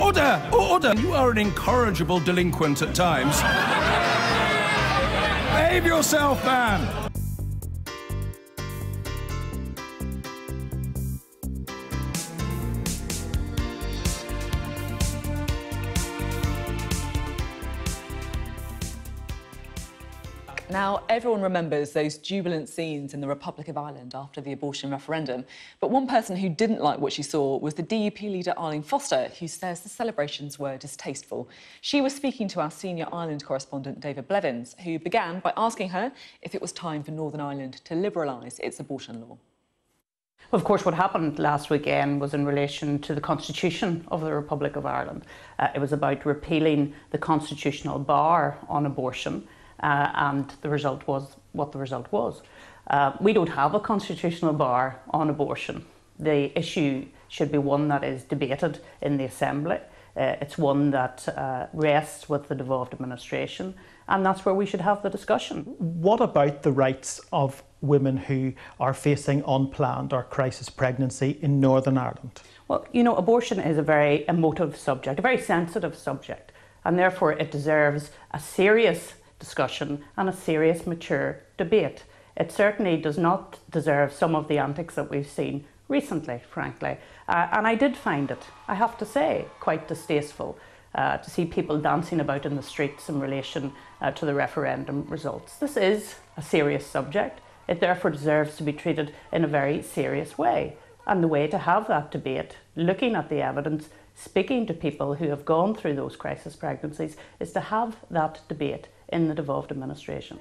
Order! Order! You are an incorrigible delinquent at times. Behave yourself, man! Now, everyone remembers those jubilant scenes in the Republic of Ireland after the abortion referendum. But one person who didn't like what she saw was the DUP leader Arlene Foster, who says the celebrations were distasteful. She was speaking to our senior Ireland correspondent, David Blevins, who began by asking her if it was time for Northern Ireland to liberalise its abortion law. Of course, what happened last weekend was in relation to the Constitution of the Republic of Ireland. It was about repealing the constitutional bar on abortion. And the result was what the result was. We don't have a constitutional bar on abortion. The issue should be one that is debated in the Assembly. It's one that rests with the devolved administration, and that's where we should have the discussion. What about the rights of women who are facing unplanned or crisis pregnancy in Northern Ireland? Well, you know, abortion is a very emotive subject, a very sensitive subject, and therefore it deserves a serious discussion and a serious, mature debate. It certainly does not deserve some of the antics that we've seen recently, frankly. And I did find it, I have to say, quite distasteful to see people dancing about in the streets in relation to the referendum results. This is a serious subject. It therefore deserves to be treated in a very serious way. And the way to have that debate, looking at the evidence, speaking to people who have gone through those crisis pregnancies, is to have that debate in the devolved administration.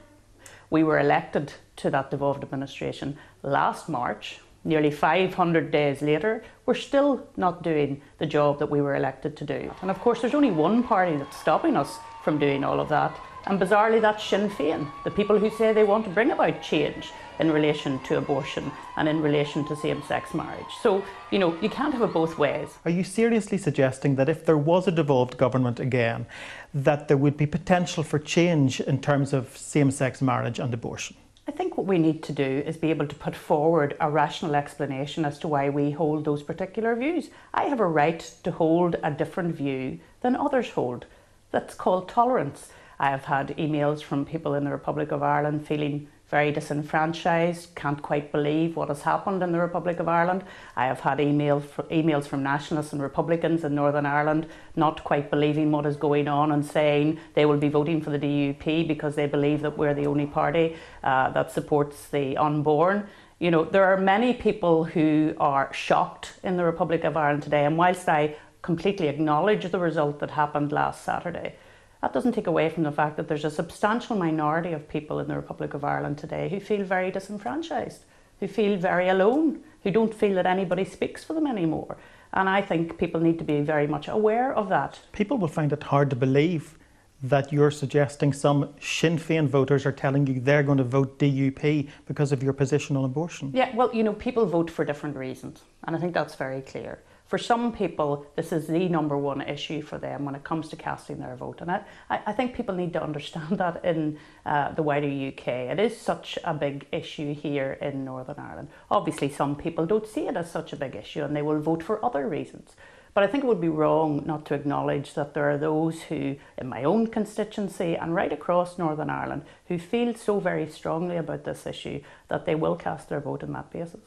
We were elected to that devolved administration last March. Nearly 500 days later, we're still not doing the job that we were elected to do. And of course, there's only one party that's stopping us from doing all of that. And bizarrely, that's Sinn Féin, the people who say they want to bring about change in relation to abortion and in relation to same-sex marriage. So, you know, you can't have it both ways. Are you seriously suggesting that if there was a devolved government again, that there would be potential for change in terms of same-sex marriage and abortion? I think what we need to do is be able to put forward a rational explanation as to why we hold those particular views. I have a right to hold a different view than others hold. That's called tolerance. I have had emails from people in the Republic of Ireland feeling very disenfranchised, can't quite believe what has happened in the Republic of Ireland. I have had emails from nationalists and Republicans in Northern Ireland not quite believing what is going on and saying they will be voting for the DUP because they believe that we're the only party that supports the unborn. You know, there are many people who are shocked in the Republic of Ireland today, and whilst I completely acknowledge the result that happened last Saturday, that doesn't take away from the fact that there's a substantial minority of people in the Republic of Ireland today who feel very disenfranchised, who feel very alone, who don't feel that anybody speaks for them anymore. And I think people need to be very much aware of that. People will find it hard to believe that you're suggesting some Sinn Féin voters are telling you they're going to vote DUP because of your position on abortion. Yeah, well, you know, people vote for different reasons, and I think that's very clear. For some people, this is the number one issue for them when it comes to casting their vote. And I think people need to understand that in the wider UK. It is such a big issue here in Northern Ireland. Obviously, some people don't see it as such a big issue and they will vote for other reasons. But I think it would be wrong not to acknowledge that there are those who, in my own constituency and right across Northern Ireland, who feel so very strongly about this issue that they will cast their vote on that basis.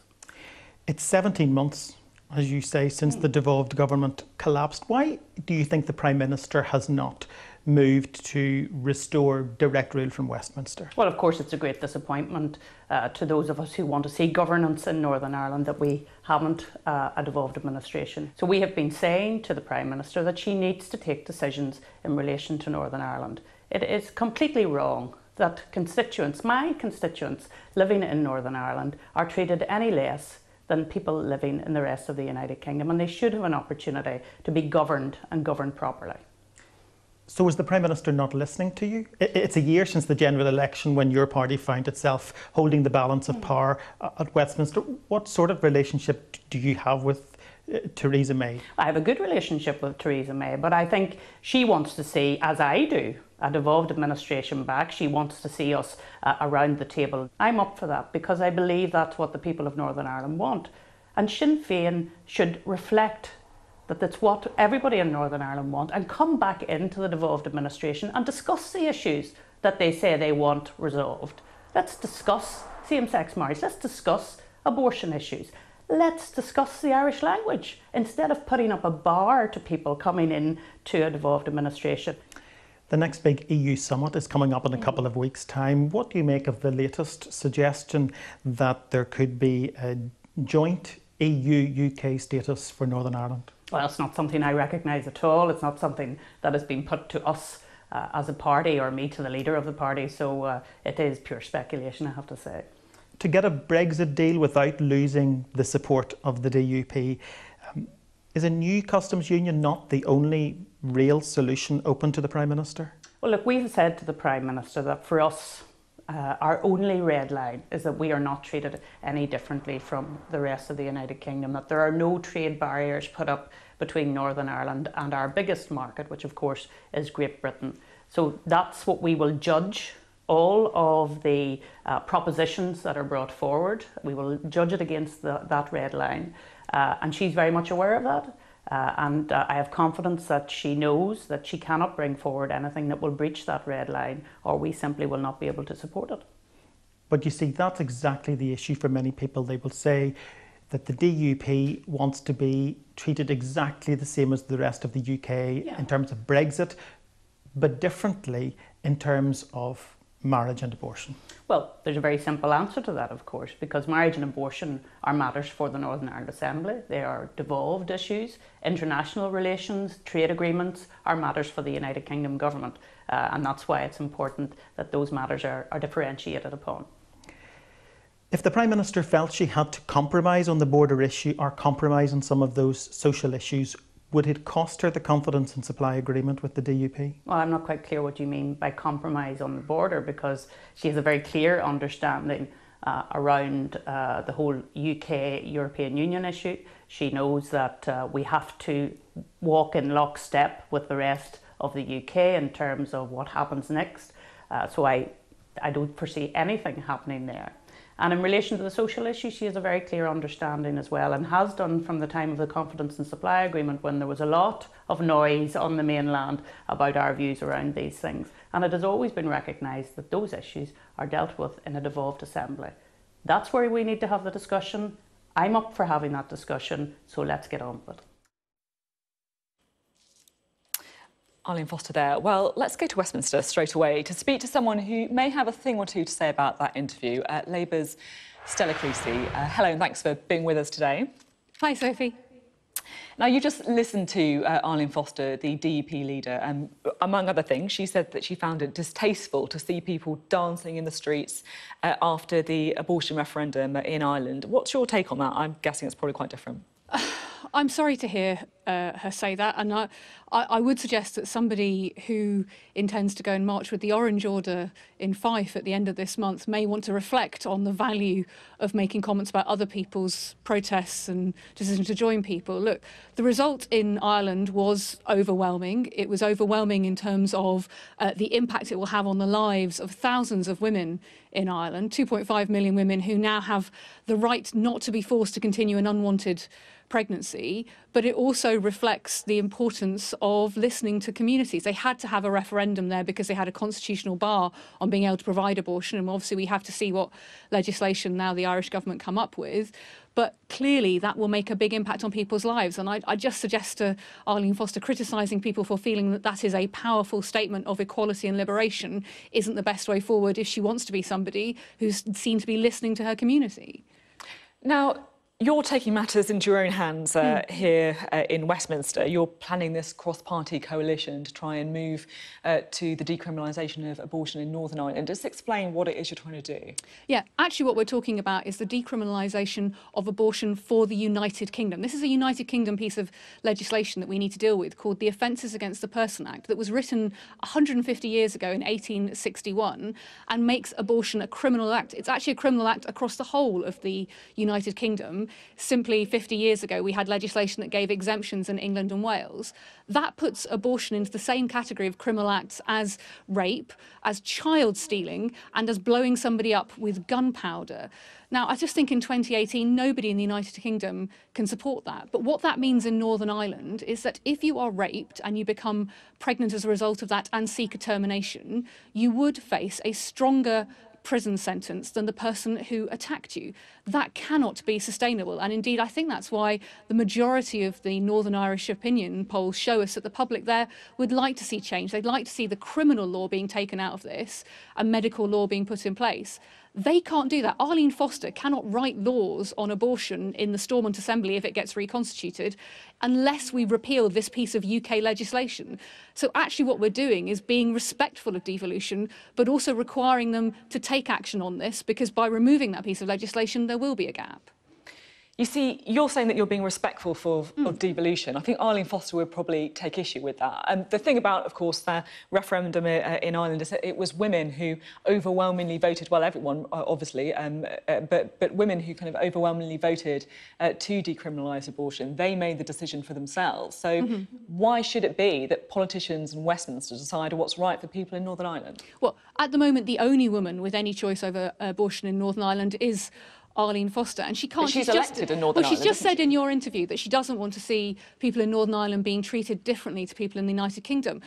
It's 17 months, as you say, since the devolved government collapsed. Why do you think the Prime Minister has not moved to restore direct rule from Westminster? Well, of course, it's a great disappointment to those of us who want to see governance in Northern Ireland that we haven't a devolved administration. So we have been saying to the Prime Minister that she needs to take decisions in relation to Northern Ireland. It is completely wrong that constituents, my constituents living in Northern Ireland, are treated any less than people living in the rest of the United Kingdom, and they should have an opportunity to be governed and governed properly. So is the Prime Minister not listening to you? It's a year since the general election when your party found itself holding the balance of power at Westminster. What sort of relationship do you have with Theresa May? I have a good relationship with Theresa May, but I think she wants to see, as I do, a devolved administration back. She wants to see us around the table. I'm up for that because I believe that's what the people of Northern Ireland want. And Sinn Féin should reflect that that's what everybody in Northern Ireland want, and come back into the devolved administration and discuss the issues that they say they want resolved. Let's discuss same-sex marriage, let's discuss abortion issues, let's discuss the Irish language instead of putting up a bar to people coming in to a devolved administration. The next big EU summit is coming up in a couple of weeks' time. What do you make of the latest suggestion that there could be a joint EU-UK status for Northern Ireland? Well, it's not something I recognise at all. It's not something that has been put to us as a party, or me to the leader of the party, so it is pure speculation, I have to say. To get a Brexit deal without losing the support of the DUP, is a new customs union not the only real solution open to the Prime Minister? Well, look, we've said to the Prime Minister that for us, our only red line is that we are not treated any differently from the rest of the United Kingdom, that there are no trade barriers put up between Northern Ireland and our biggest market, which of course is Great Britain. So that's what we will judge all of the propositions that are brought forward. We will judge it against that red line. And she's very much aware of that. And I have confidence that she knows that she cannot bring forward anything that will breach that red line, or we simply will not be able to support it. But you see, that's exactly the issue for many people. They will say that the DUP wants to be treated exactly the same as the rest of the UK in terms of Brexit, but differently in terms of marriage and abortion. Well, there's a very simple answer to that, of course, because marriage and abortion are matters for the Northern Ireland Assembly. They are devolved issues. International relations, trade agreements are matters for the United Kingdom government. And that's why it's important that those matters are differentiated upon. If the Prime Minister felt she had to compromise on the border issue or compromise on some of those social issues, would it cost her the confidence and supply agreement with the DUP? Well, I'm not quite clear what you mean by compromise on the border, because she has a very clear understanding around the whole UK-European Union issue. She knows that we have to walk in lockstep with the rest of the UK in terms of what happens next. So I don't foresee anything happening there. And in relation to the social issue, she has a very clear understanding as well, and has done from the time of the confidence and supply agreement, when there was a lot of noise on the mainland about our views around these things. And it has always been recognised that those issues are dealt with in a devolved assembly. That's where we need to have the discussion. I'm up for having that discussion, so let's get on with it. Arlene Foster there. Well, let's go to Westminster straight away to speak to someone who may have a thing or two to say about that interview. Labour's Stella Creasy. Hello, and thanks for being with us today. Hi, Sophie. Now, you just listened to Arlene Foster, the DUP leader, and among other things, she said that she found it distasteful to see people dancing in the streets after the abortion referendum in Ireland. What's your take on that? I'm guessing it's probably quite different. I'm sorry to hear her say that, and I would suggest that somebody who intends to go and march with the Orange Order in Fife at the end of this month may want to reflect on the value of making comments about other people's protests and decision to join people. Look, the result in Ireland was overwhelming. It was overwhelming in terms of the impact it will have on the lives of thousands of women in Ireland, 2.5 million women who now have the right not to be forced to continue an unwanted pregnancy, but it also reflects the importance of listening to communities. They had to have a referendum there because they had a constitutional bar on being able to provide abortion, and obviously we have to see what legislation now the Irish government come up with. But clearly that will make a big impact on people's lives. And I just suggest to Arlene Foster, criticising people for feeling that that is a powerful statement of equality and liberation isn't the best way forward if she wants to be somebody who's seen to be listening to her community. Now, you're taking matters into your own hands here in Westminster. You're planning this cross-party coalition to try and move to the decriminalisation of abortion in Northern Ireland. Just explain what it is you're trying to do. Yeah, actually what we're talking about is the decriminalisation of abortion for the United Kingdom. This is a United Kingdom piece of legislation that we need to deal with called the Offences Against the Person Act, that was written 150 years ago in 1861 and makes abortion a criminal act. It's actually a criminal act across the whole of the United Kingdom. simply 50 years ago we had legislation that gave exemptions in England and Wales. That puts abortion into the same category of criminal acts as rape, as child stealing, and as blowing somebody up with gunpowder. Now, I just think in 2018, nobody in the United Kingdom can support that. But what that means in Northern Ireland is that if you are raped and you become pregnant as a result of that and seek a termination, you would face a stronger prison sentence than the person who attacked you. That cannot be sustainable. And indeed, I think that's why the majority of the Northern Irish opinion polls show us that the public there would like to see change. They'd like to see the criminal law being taken out of this and medical law being put in place. They can't do that. Arlene Foster cannot write laws on abortion in the Stormont Assembly if it gets reconstituted unless we repeal this piece of UK legislation. So actually what we're doing is being respectful of devolution, but also requiring them to take action on this, because by removing that piece of legislation, there will be a gap. You see, you're saying that you're being respectful of devolution. I think Arlene Foster would probably take issue with that. And the thing about, of course, the referendum in Ireland is that it was women who overwhelmingly voted, well, everyone, obviously, but women who kind of overwhelmingly voted to decriminalise abortion. They made the decision for themselves. So why should it be that politicians in Westminster decide what's right for people in Northern Ireland? Well, at the moment, the only woman with any choice over abortion in Northern Ireland is Arlene Foster, and she can't. But she's elected in Northern Ireland. She's just said in your interview that she doesn't want to see people in Northern Ireland being treated differently to people in the United Kingdom.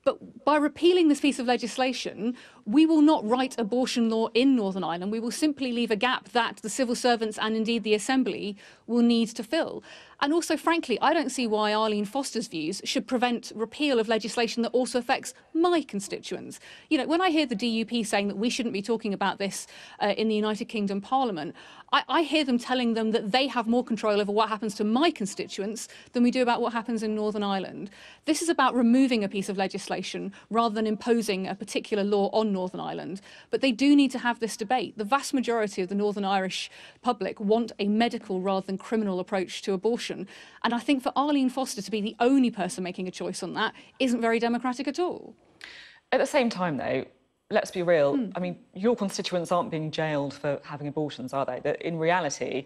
But by repealing this piece of legislation, we will not write abortion law in Northern Ireland. We will simply leave a gap that the civil servants and indeed the Assembly will need to fill. And also, frankly, I don't see why Arlene Foster's views should prevent repeal of legislation that also affects my constituents. You know, when I hear the DUP saying that we shouldn't be talking about this in the United Kingdom Parliament, I hear them telling them that they have more control over what happens to my constituents than we do about what happens in Northern Ireland. This is about removing a piece of legislation rather than imposing a particular law on Northern Ireland. But they do need to have this debate. The vast majority of the Northern Irish public want a medical rather than criminal approach to abortion. And I think for Arlene Foster to be the only person making a choice on that isn't very democratic at all. At the same time, though, let's be real. I mean, your constituents aren't being jailed for having abortions, are they? That in reality,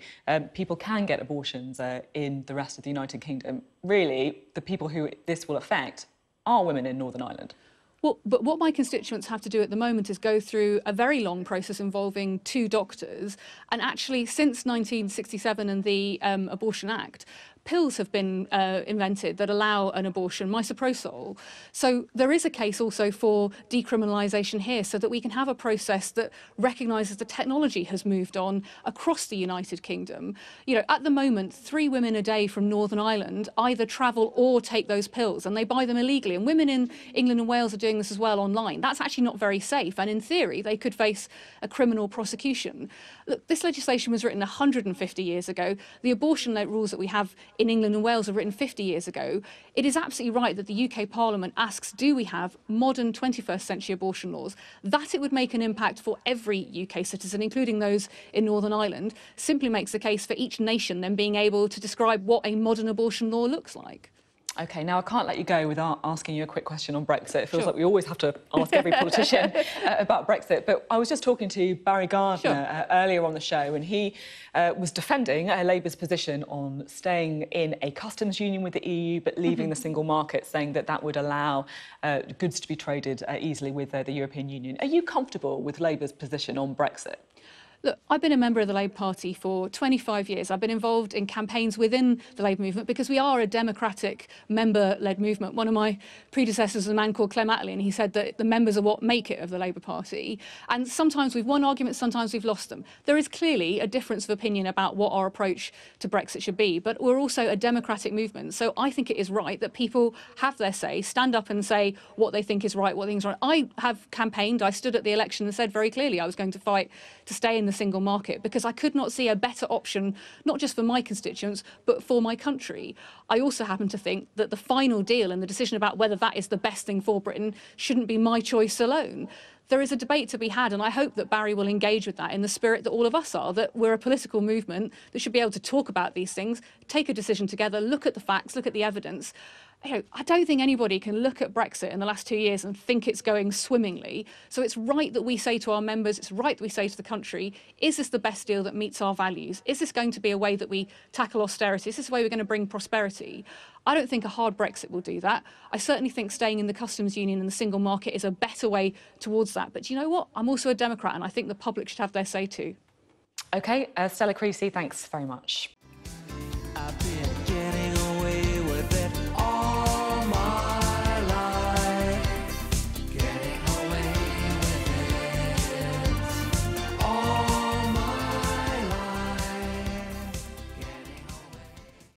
people can get abortions in the rest of the United Kingdom. Really, the people who this will affect are women in Northern Ireland. Well, but what my constituents have to do at the moment is go through a very long process involving 2 doctors. And actually, since 1967 and the Abortion Act, pills have been invented that allow an abortion, misoprostol. So there is a case also for decriminalisation here so that we can have a process that recognises the technology has moved on across the United Kingdom. You know, at the moment, 3 women a day from Northern Ireland either travel or take those pills, and they buy them illegally. And women in England and Wales are doing this as well online. That's actually not very safe, and in theory, they could face a criminal prosecution. Look, this legislation was written 150 years ago. The abortion rules that we have in England and Wales were written 50 years ago. It is absolutely right that the UK Parliament asks, do we have modern 21st century abortion laws? That it would make an impact for every UK citizen, including those in Northern Ireland, simply makes the case for each nation then being able to describe what a modern abortion law looks like. OK, now I can't let you go without asking you a quick question on Brexit. It feels like we always have to ask every politician about Brexit. But I was just talking to Barry Gardner earlier on the show, and he was defending Labour's position on staying in a customs union with the EU but leaving the single market, saying that that would allow goods to be traded easily with the European Union. Are you comfortable with Labour's position on Brexit? Look, I've been a member of the Labour Party for 25 years. I've been involved in campaigns within the Labour movement because we are a democratic member-led movement. One of my predecessors was a man called Clem Attlee, and he said that the members are what make it of the Labour Party. And sometimes we've won arguments, sometimes we've lost them. There is clearly a difference of opinion about what our approach to Brexit should be, but we're also a democratic movement. So I think it is right that people have their say, stand up and say what they think is right, what they think is right. I have campaigned, I stood at the election and said very clearly I was going to fight to stay in the single market because I could not see a better option, not just for my constituents, but for my country. I also happen to think that the final deal and the decision about whether that is the best thing for Britain shouldn't be my choice alone. There is a debate to be had, and I hope that Barry will engage with that in the spirit that all of us are, that we're a political movement that should be able to talk about these things, take a decision together, look at the facts, look at the evidence. I don't think anybody can look at Brexit in the last 2 years and think it's going swimmingly. So it's right that we say to our members, it's right that we say to the country, is this the best deal that meets our values? Is this going to be a way that we tackle austerity? Is this a way we're going to bring prosperity? I don't think a hard Brexit will do that. I certainly think staying in the customs union and the single market is a better way towards that. But you know what? I'm also a Democrat, and I think the public should have their say too. OK, Stella Creasy, thanks very much.